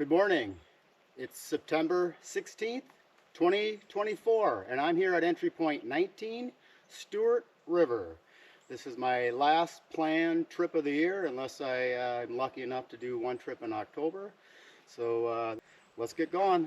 Good morning. It's September 16th, 2024, and I'm here at entry point 19, Stuart River. This is my last planned trip of the year, unless I'm lucky enough to do one trip in October. So let's get going.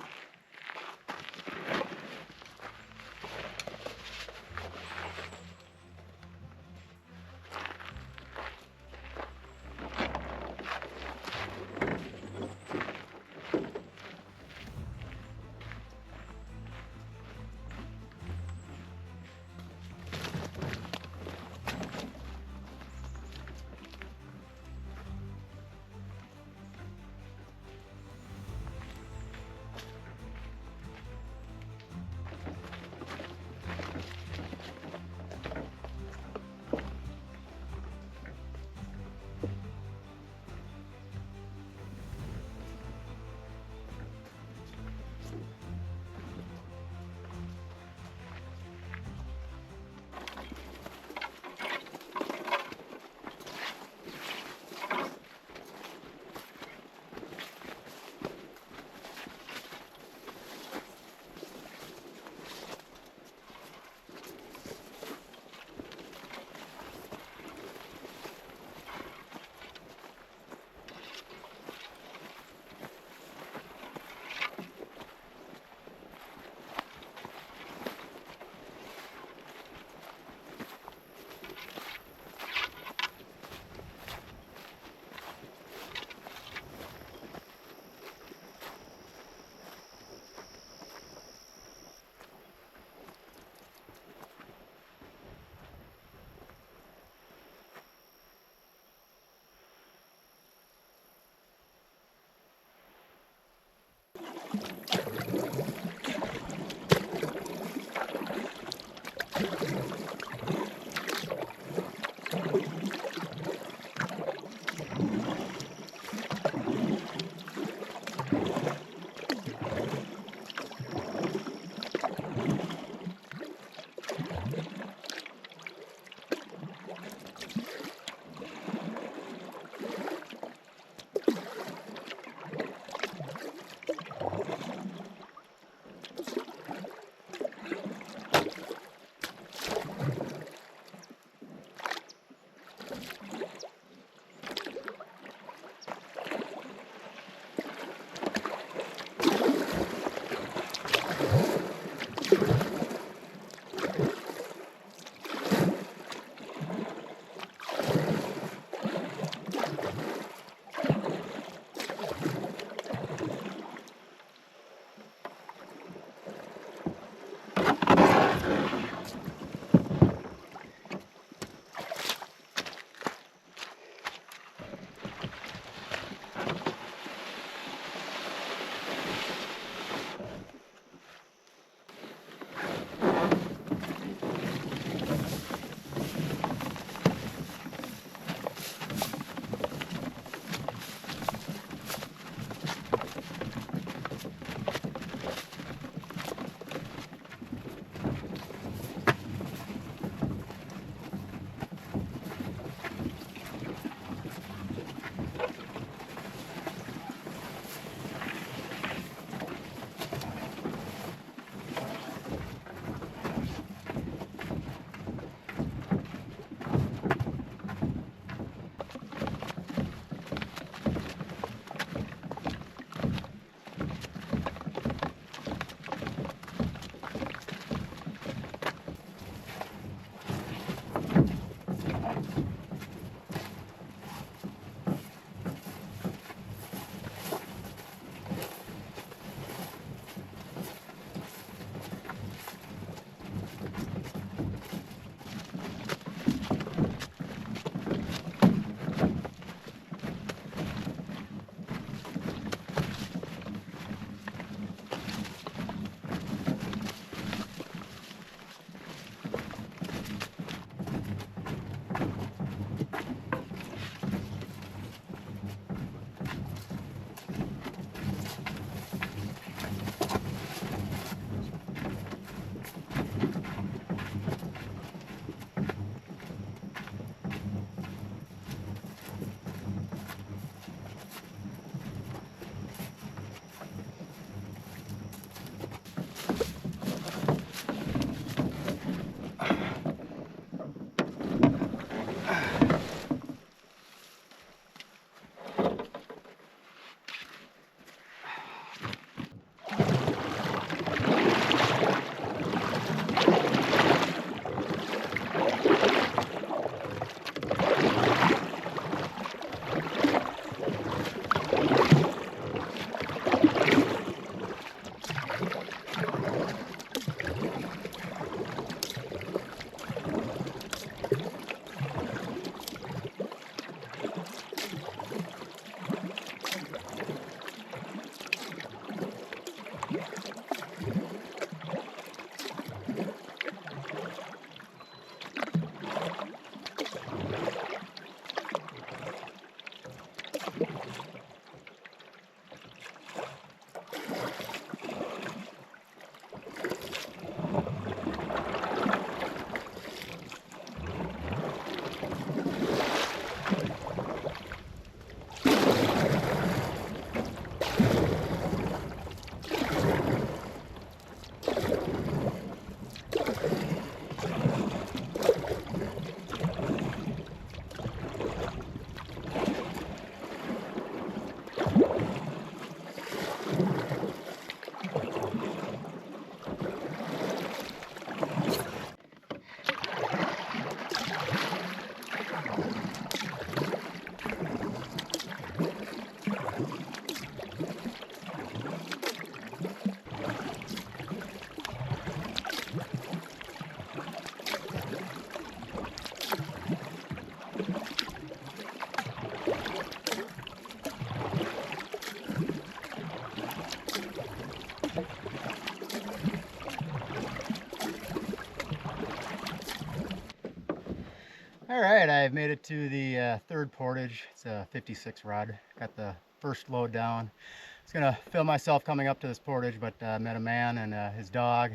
All right, I've made it to the third portage. It's a 56 rod. Got the first load down. I was gonna film myself coming up to this portage, but met a man and his dog.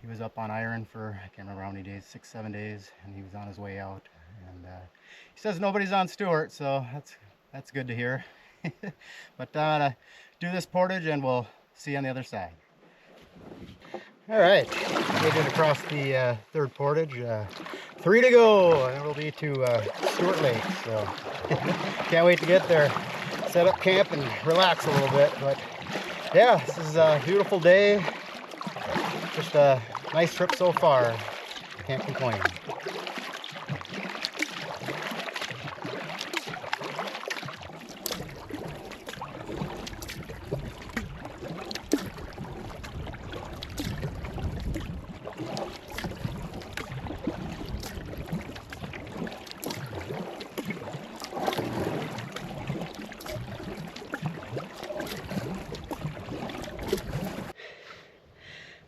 He was up on iron for, I can't remember how many days, 6-7 days, and he was on his way out. And he says nobody's on Stuart, so that's good to hear. But I'm gonna do this portage and we'll see you on the other side. All right, made it across the third portage. 3 to go, and it'll be to Stuart Lake. So can't wait to get there, set up camp, and relax a little bit. But yeah, this is a beautiful day. Just a nice trip so far. Can't complain.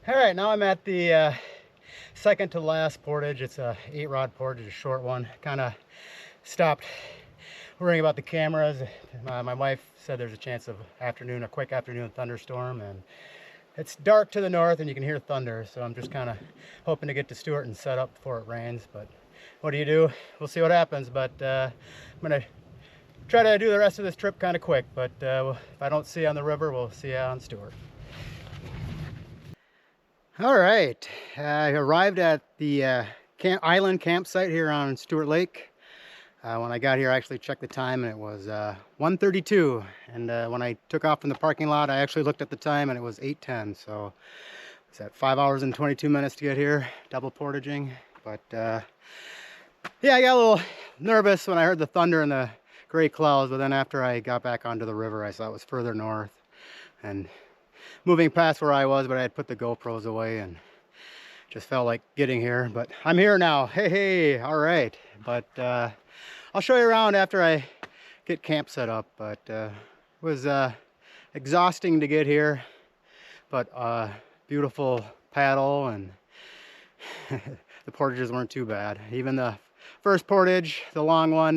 All right, now I'm at the second to last portage. It's a 8-rod portage, a short one. Kind of stopped worrying about the cameras. My wife said there's a chance of a quick afternoon thunderstorm, and it's dark to the north and you can hear thunder. So I'm just kind of hoping to get to Stuart and set up before it rains. But what do? We'll see what happens. But I'm gonna try to do the rest of this trip kind of quick. But if I don't see you on the river, we'll see you on Stuart. All right, I arrived at the island campsite here on Stuart Lake. When I got here, I actually checked the time and it was 1:32. And when I took off from the parking lot, I actually looked at the time and it was 8:10. So it's at 5 hours and 22 minutes to get here, double portaging. But yeah, I got a little nervous when I heard the thunder and the gray clouds. But then after I got back onto the river, I saw it was further north and moving past where I was, but I had put the GoPros away and just felt like getting here. But I'm here now. Hey, all right. But I'll show you around after I get camp set up. But it was exhausting to get here, but beautiful paddle, and the portages weren't too bad. Even the first portage, the long one,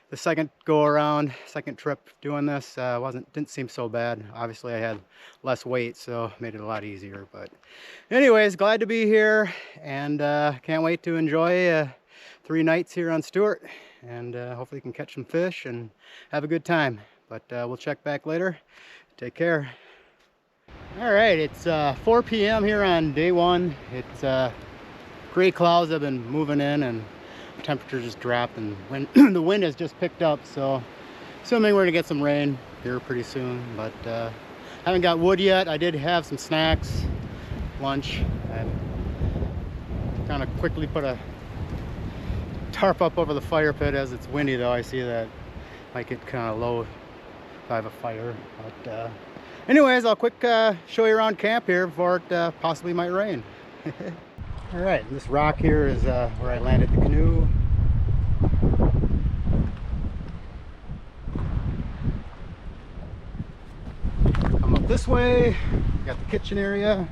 the second go around, second trip doing this didn't seem so bad. Obviously I had less weight, so made it a lot easier. But anyways, glad to be here, and can't wait to enjoy 3 nights here on Stuart, and hopefully can catch some fish and have a good time. But we'll check back later. Take care. All right, it's 4 p.m. here on day 1. It's gray clouds have been moving in and temperature just dropped, and the wind has just picked up, so assuming we're gonna get some rain here pretty soon. But haven't got wood yet. I did have some snacks, lunch, and kind of quickly put a tarp up over the fire pit. As it's windy though, I see that might get kind of low if I have a fire. But anyways, I'll quick show you around camp here before it possibly might rain. All right, this rock here is where I landed the canoe. Come up this way, got the kitchen area.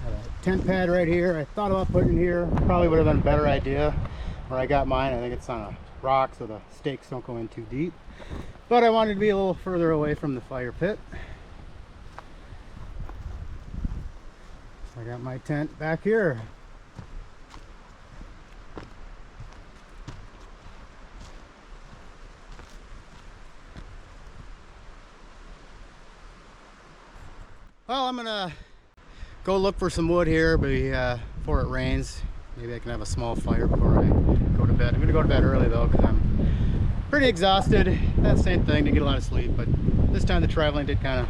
Got a tent pad right here. I thought about putting it here. Probably would have been a better idea where I got mine. I think it's on a rock so the stakes don't go in too deep, but I wanted to be a little further away from the fire pit. So I got my tent back here. Well, I'm gonna go look for some wood here before it rains. Maybe I can have a small fire before I go to bed. I'm gonna go to bed early though, because I'm pretty exhausted. That same thing, to get a lot of sleep, but this time the traveling did kind of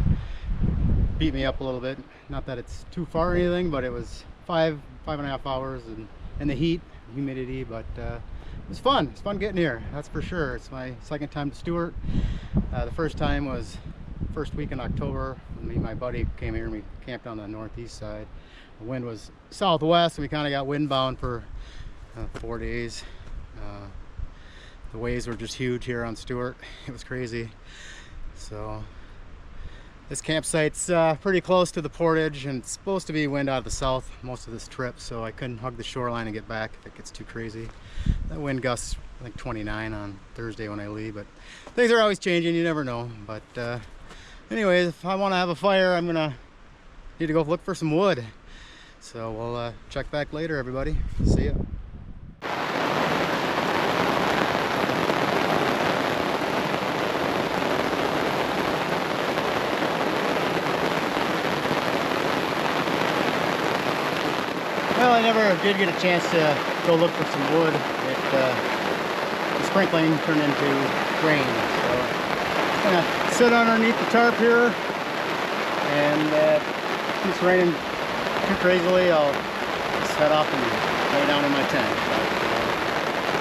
beat me up a little bit. Not that it's too far or anything, but it was 5.5 hours and the heat, humidity, but it was fun. It's fun getting here, that's for sure. It's my second time to Stuart. The first time was first week in October when me and my buddy came here and we camped on the northeast side. The wind was southwest and we kind of got windbound for 4 days. The waves were just huge here on Stuart. It was crazy. So This campsite's pretty close to the portage, and it's supposed to be wind out of the south most of this trip, so I couldn't hug the shoreline and get back if it gets too crazy. That wind gusts, I think 29 on Thursday when I leave, but things are always changing, you never know. But anyways, if I want to have a fire, I'm gonna need to go look for some wood. So we'll check back later, everybody. See ya. Well, I never did get a chance to go look for some wood. The sprinkling turned into rain, so I'm gonna sit underneath the tarp here, and if it's raining too crazily, I'll just head off and lay down in my tent. But,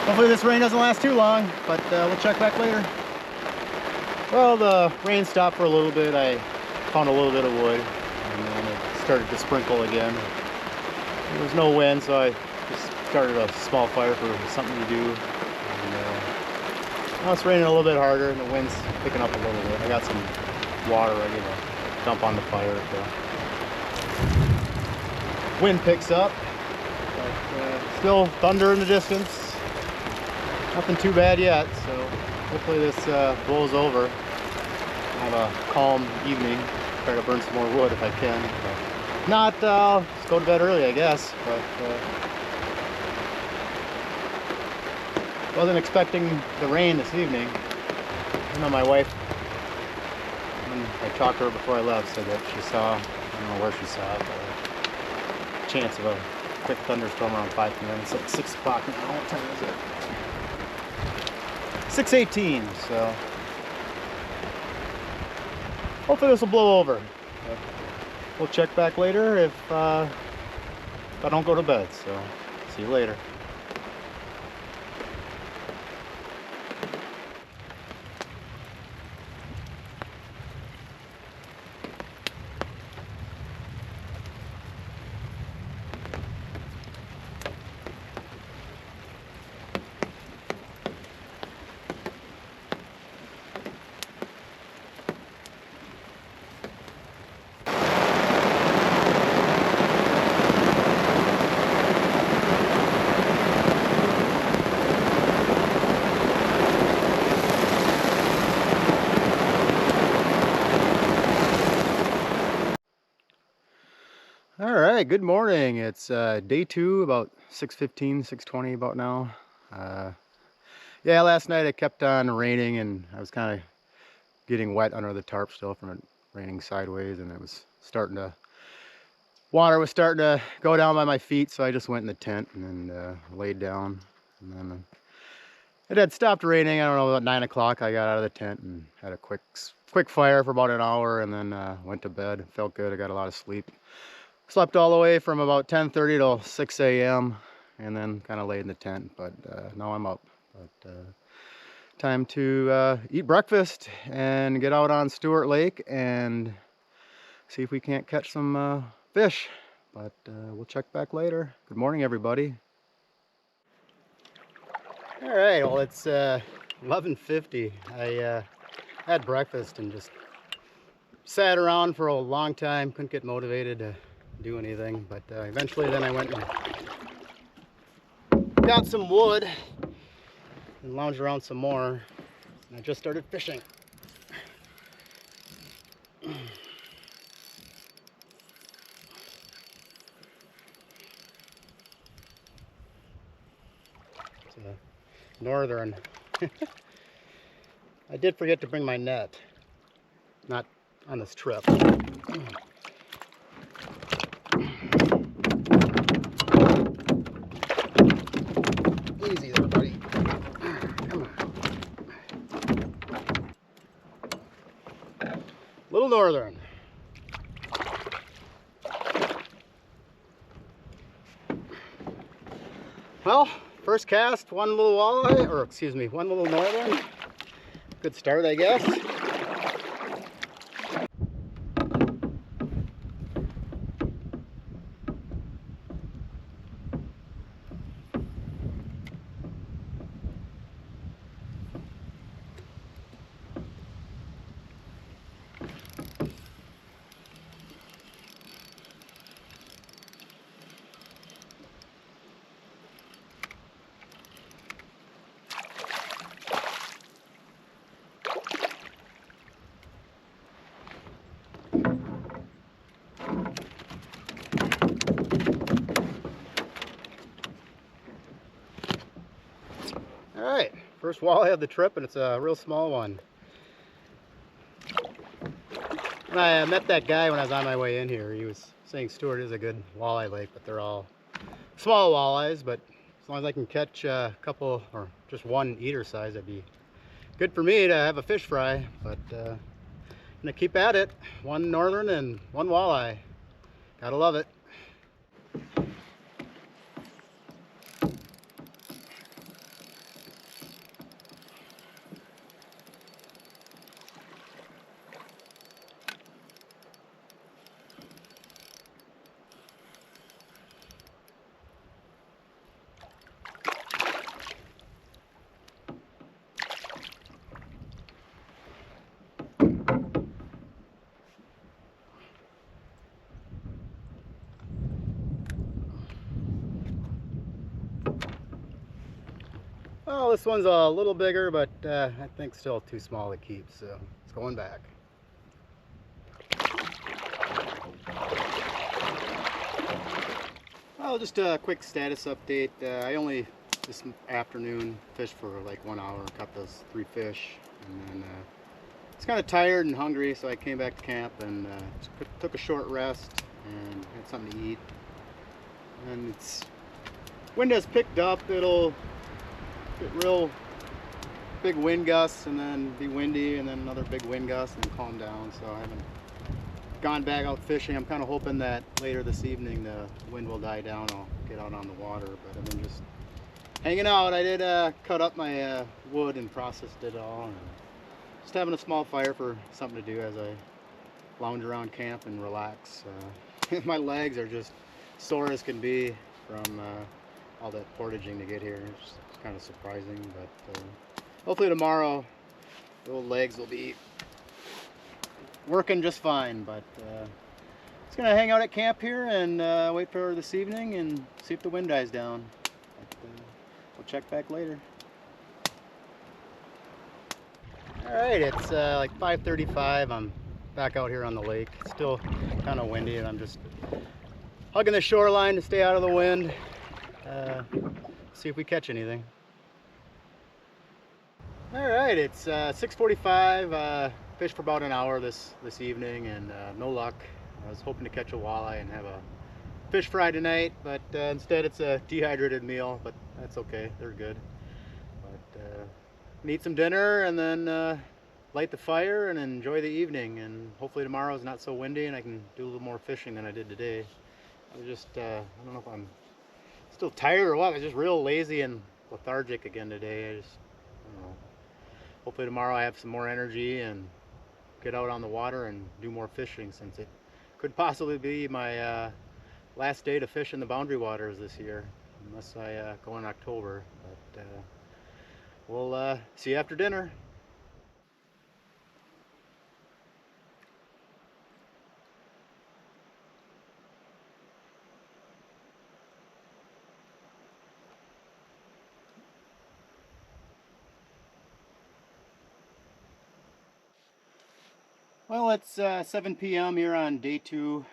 hopefully this rain doesn't last too long, but we'll check back later. Well, the rain stopped for a little bit. I found a little bit of wood, and then it started to sprinkle again. There was no wind, so I just started a small fire for something to do. And, now it's raining a little bit harder, and the wind's picking up a little bit. I got some water ready to dump on the fire. The wind picks up, but still thunder in the distance. Nothing too bad yet, so hopefully this blows over. I'll have a calm evening. Try to burn some more wood if I can. But not, let's go to bed early, I guess, but wasn't expecting the rain this evening. I know my wife, when I talked to her before I left, said that she saw, I don't know where she saw it, but a chance of a quick thunderstorm around 5 p.m. It's like 6 o'clock now. What time is it? 6:18, so hopefully this will blow over. We'll check back later if I don't go to bed, so see you later. All right, good morning. It's day 2, about 6:15, 6:20 about now. Yeah, last night it kept on raining, and I was kind of getting wet under the tarp still from it raining sideways, and it was starting to, water was starting to go down by my feet, so I just went in the tent and then laid down. And then it had stopped raining. I don't know, about 9 o'clock I got out of the tent and had a quick fire for about an hour, and then went to bed. It felt good. I got a lot of sleep. Slept all the way from about 10:30 till 6 a.m. and then kind of laid in the tent, but now I'm up. But time to eat breakfast and get out on Stuart Lake and see if we can't catch some fish. But we'll check back later. Good morning, everybody. All right, well, it's 11:50. I had breakfast and just sat around for a long time. Couldn't get motivated to do anything, but eventually then I went and got some wood and lounged around some more, and I just started fishing. It's a northern. I did forget to bring my net, not on this trip. Easy there, buddy. Come on. Little northern. Well, first cast, one little walleye, or excuse me, one little northern. Good start, I guess. First walleye of the trip, and it's a real small one. And I met that guy when I was on my way in here. He was saying Stuart is a good walleye lake, but they're all small walleyes. But as long as I can catch a couple, or just one eater size, that'd be good for me to have a fish fry. But I'm gonna keep at it. One northern and one walleye. Gotta love it. Well, this one's a little bigger, but I think still too small to keep, so it's going back. Well, just a quick status update. I only this afternoon fished for like 1 hour, caught those 3 fish, and then it's kind of tired and hungry, so I came back to camp and took a short rest and had something to eat. And wind has picked up. It'll get real big wind gusts and then be windy and then another big wind gust and then calm down. So I haven't gone back out fishing. I'm kind of hoping that later this evening the wind will die down. I'll get out on the water, but I've been just hanging out. I did cut up my wood and processed it all, and just having a small fire for something to do as I lounge around camp and relax. My legs are just sore as can be from all that portaging to get here. It's kind of surprising, but hopefully tomorrow the old legs will be working just fine. But just gonna hang out at camp here and wait for this evening and see if the wind dies down. But, we'll check back later. All right, it's like 5:35. I'm back out here on the lake. It's still kind of windy, and I'm just hugging the shoreline to stay out of the wind. See if we catch anything. All right, it's 6:45. Fished for about an hour this evening, and no luck. I was hoping to catch a walleye and have a fish fry tonight, but instead it's a dehydrated meal. But that's okay; they're good. But eat some dinner and then light the fire and enjoy the evening. And hopefully tomorrow is not so windy and I can do a little more fishing than I did today. I was just I don't know if I'm still tired or what. I was just real lazy and lethargic again today. I don't know. Hopefully tomorrow I have some more energy and get out on the water and do more fishing, since it could possibly be my last day to fish in the boundary waters this year, unless I go in October. But we'll see you after dinner. Well, it's 7 p.m. here on day 2.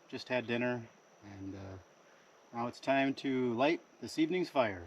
Just had dinner, and now it's time to light this evening's fire.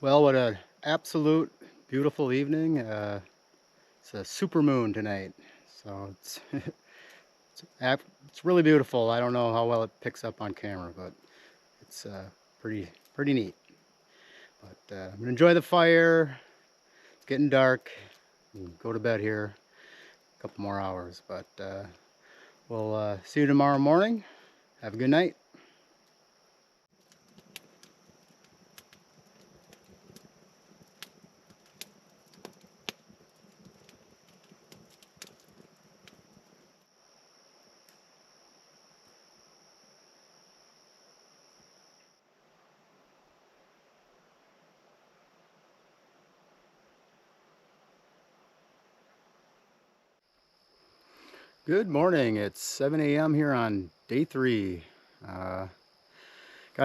Well, what an absolute beautiful evening. It's a super moon tonight, so it's really beautiful. I don't know how well it picks up on camera, but it's pretty neat. But I'm gonna enjoy the fire. It's getting dark. Go to bed here. A couple more hours, but we'll see you tomorrow morning. Have a good night. Good morning. It's 7 a.m. here on day 3. Got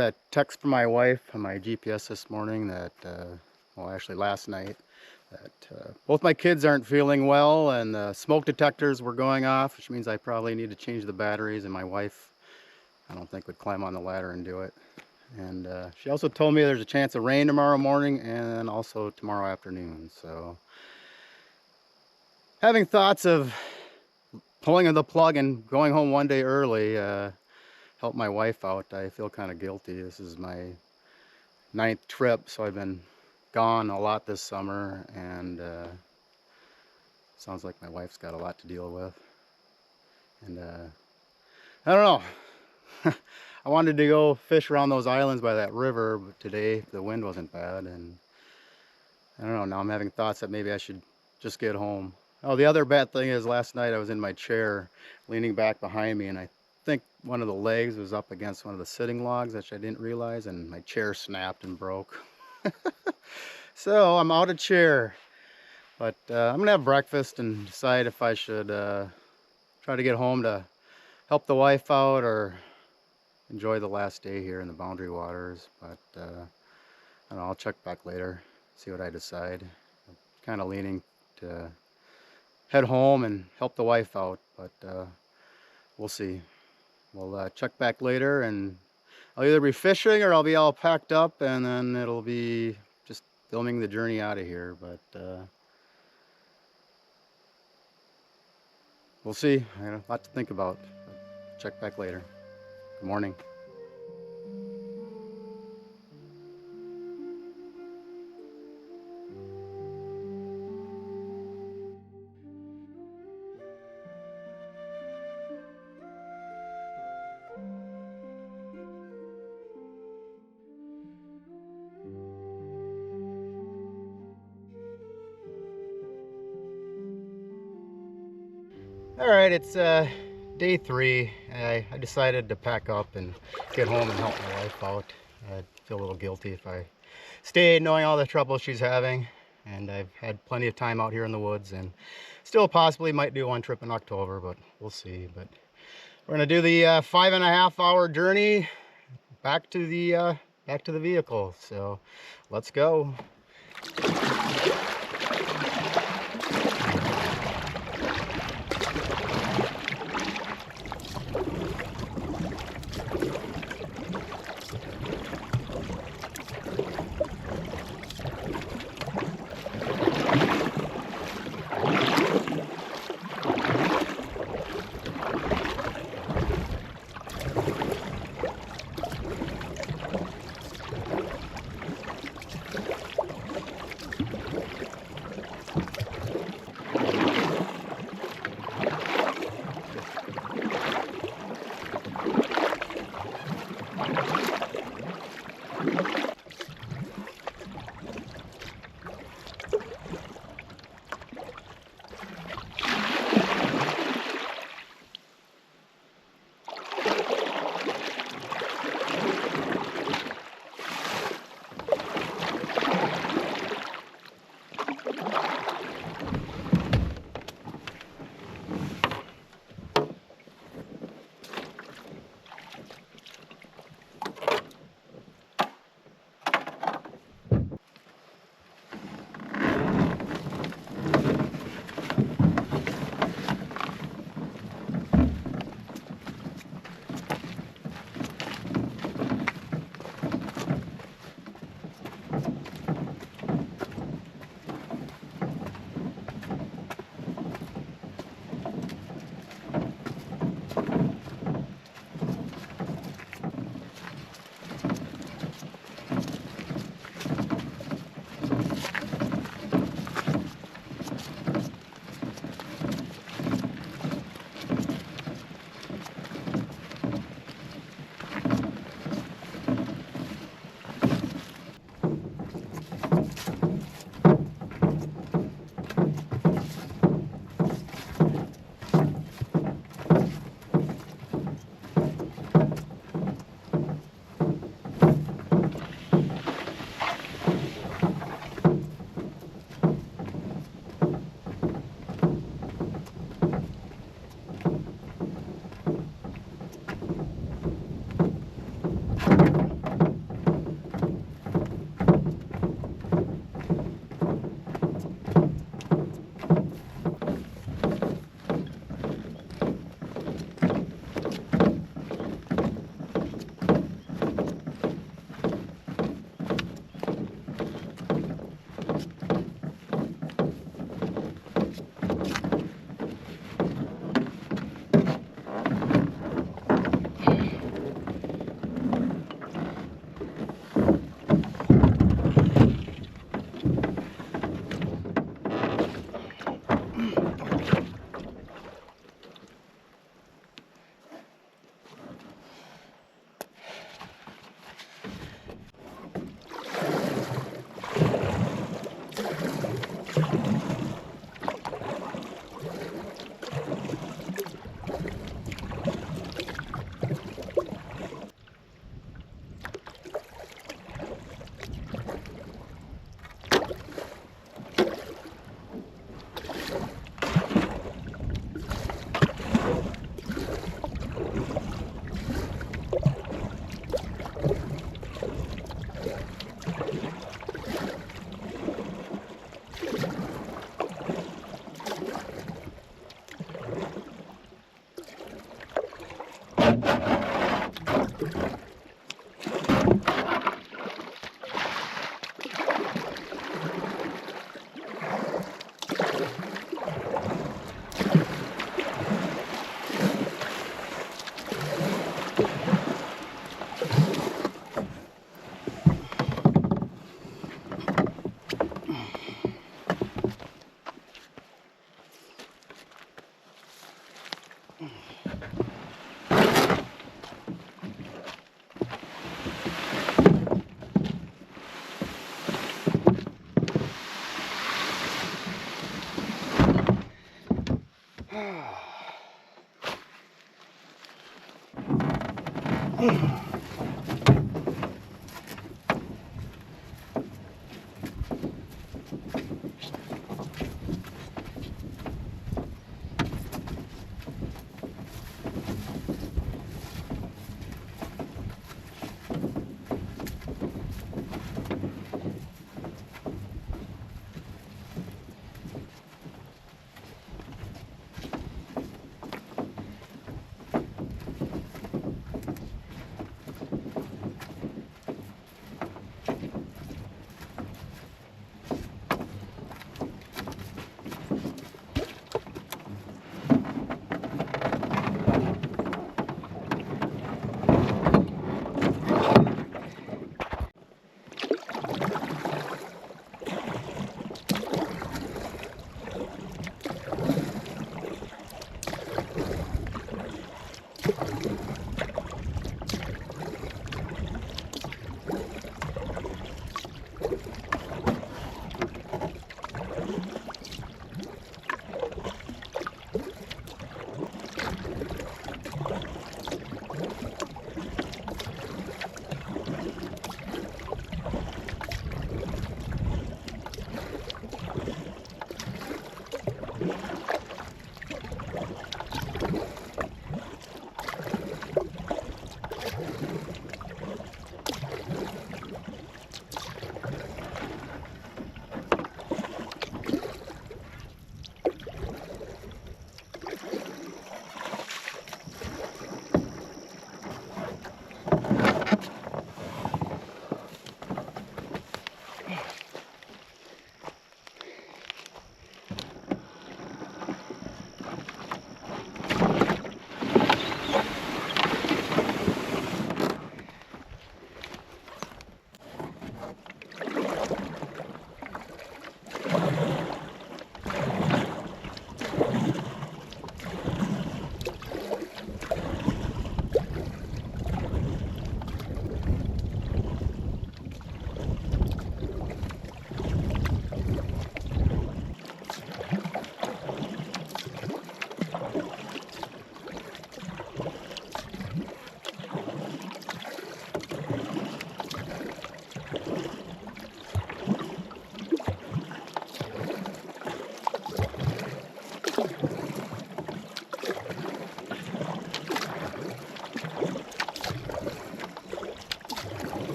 a text from my wife on my GPS this morning that, well, actually last night, that both my kids aren't feeling well and the smoke detectors were going off, which means I probably need to change the batteries, and my wife, I don't think, would climb on the ladder and do it. And she also told me there's a chance of rain tomorrow morning and also tomorrow afternoon. So having thoughts of pulling the plug and going home one day early, help my wife out. I feel kind of guilty. This is my 9th trip, so I've been gone a lot this summer, and sounds like my wife's got a lot to deal with. And I don't know. I wanted to go fish around those islands by that river, but today the wind wasn't bad, and I don't know, now I'm having thoughts that maybe I should just get home. Oh, the other bad thing is last night I was in my chair leaning back behind me, and I think one of the legs was up against one of the sitting logs, which I didn't realize, and my chair snapped and broke. So I'm out of chair, but I'm gonna have breakfast and decide if I should try to get home to help the wife out or enjoy the last day here in the Boundary Waters. But I don't know, I'll check back later, see what I decide. I'm kind of leaning to head home and help the wife out, but we'll see. We'll check back later, and I'll either be fishing or I'll be all packed up, and then it'll be just filming the journey out of here. But we'll see. I got a lot to think about. But check back later. Good morning. All right, it's day 3. I decided to pack up and get home and help my wife out. I feel a little guilty if I stayed, knowing all the trouble she's having, and I've had plenty of time out here in the woods, and still possibly might do one trip in October, but we'll see. But we're gonna do the 5.5-hour journey back to the vehicle. So let's go.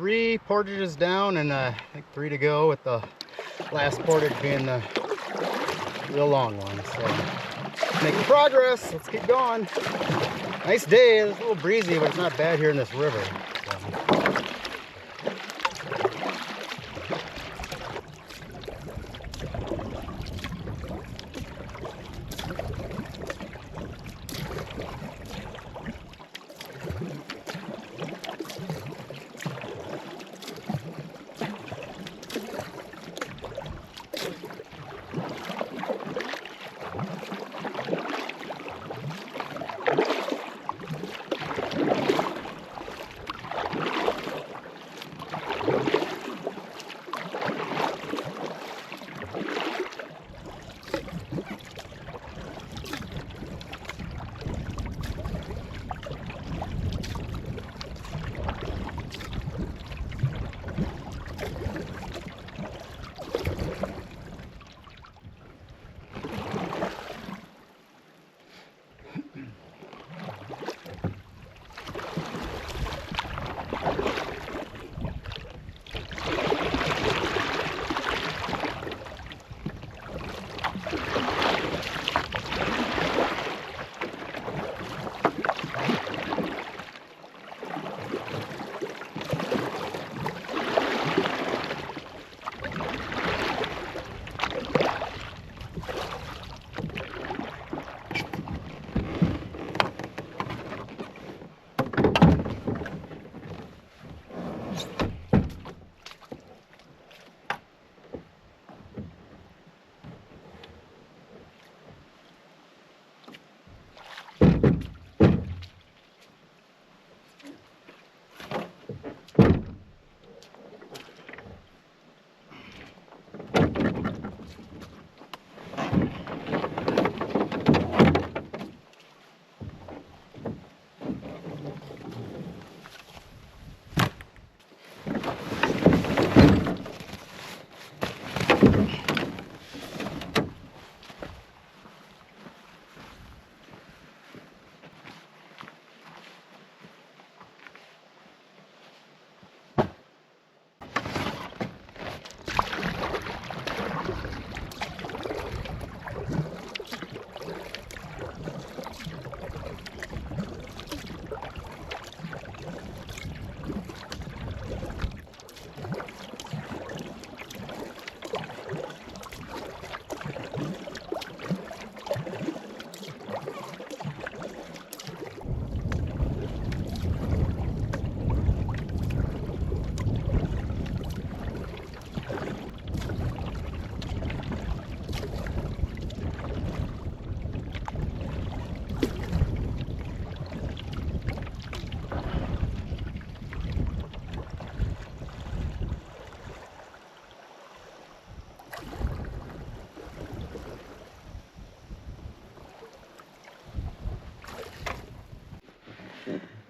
3 portages down and I think 3 to go, with the last portage being the real long one. So making progress. Let's keep going. Nice day. It's a little breezy, but it's not bad here in this river. So.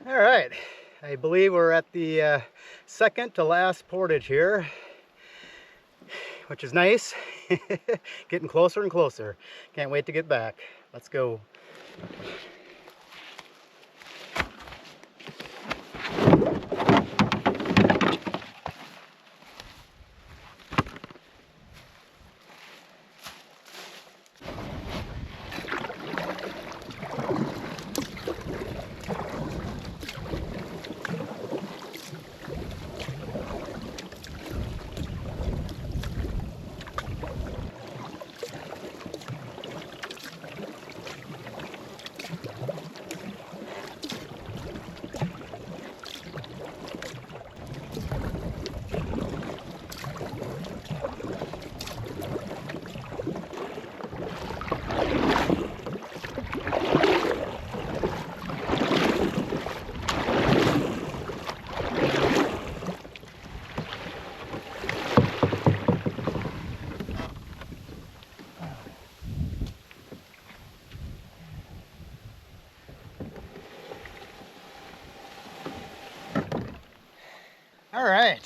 All right, I believe we're at the second to last portage here, which is nice. Getting closer and closer. Can't wait to get back. Let's go. All right,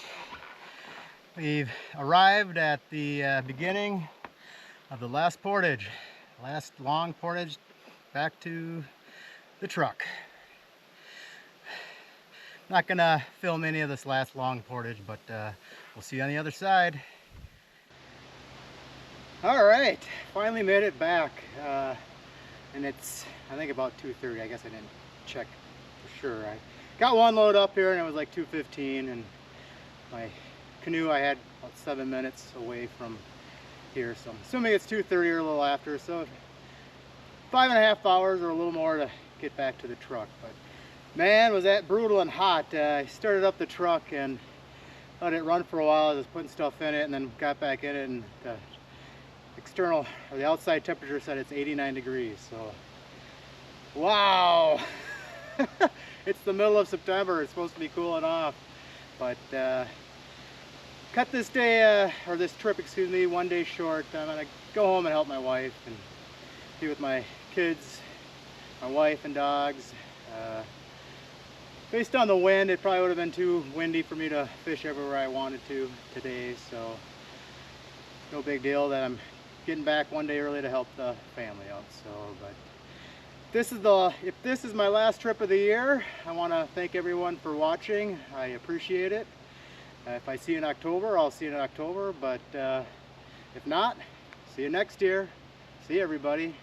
we've arrived at the beginning of the last portage, last long portage back to the truck. Not gonna film any of this last long portage, but we'll see you on the other side. All right, finally made it back, and it's, I think, about 2:30. I guess I didn't check for sure. I got one load up here and it was like 2:15, and my canoe I had about 7 minutes away from here, so I'm assuming it's 2:30 or a little after, so 5.5 hours or a little more to get back to the truck. But man, was that brutal and hot. I started up the truck and let it run for a while. I was putting stuff in it and then got back in it, and the external, or the outside temperature said it's 89 degrees. So wow. It's the middle of September. It's supposed to be cooling off, but cut this day, or this trip, excuse me, 1 day short. I'm gonna go home and help my wife and be with my kids, my wife and dogs. Based on the wind, it probably would have been too windy for me to fish everywhere I wanted to today, so no big deal that I'm getting back 1 day early to help the family out. So, but if this is my last trip of the year, I want to thank everyone for watching. I appreciate it. If I see you in October, I'll see you in October, but if not, see you next year. See you, everybody.